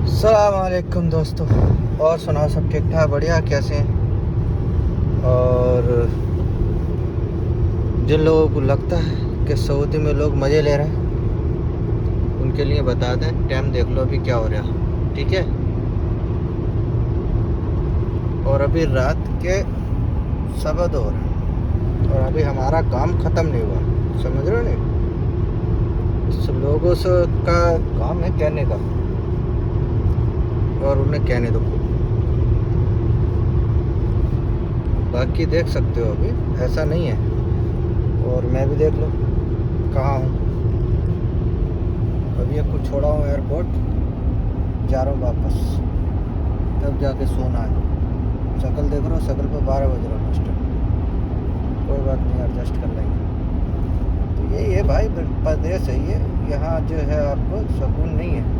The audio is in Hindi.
सलामकुम दोस्तों। और सुनाओ, सब ठीक ठाक, बढ़िया, कैसे हैं? और जिन लोगों को लगता है कि सऊदी में लोग मज़े ले रहे हैं, उनके लिए बता दें, टाइम देख लो अभी क्या हो रहा है, ठीक है। और अभी रात के 2:15 हो रहे हैं और अभी हमारा काम ख़त्म नहीं हुआ, समझ रहे हो नहीं। इस लोगों से का काम है कहने का, और उन्हें कहने दो। बाकी देख सकते हो अभी ऐसा नहीं है। और मैं भी देख लो कहाँ हूँ। अभी कुछ छोड़ा हूँ एयरपोर्ट, जा रहा हूँ वापस, तब जाके सोना है। शक्ल देख रहा हूँ, शक्ल पे 12 बज रहा है। कोई बात नहीं, एडजस्ट कर लेंगे। तो यही है भाई, परदेश है ये, यहाँ जो है आपको सुकून नहीं है।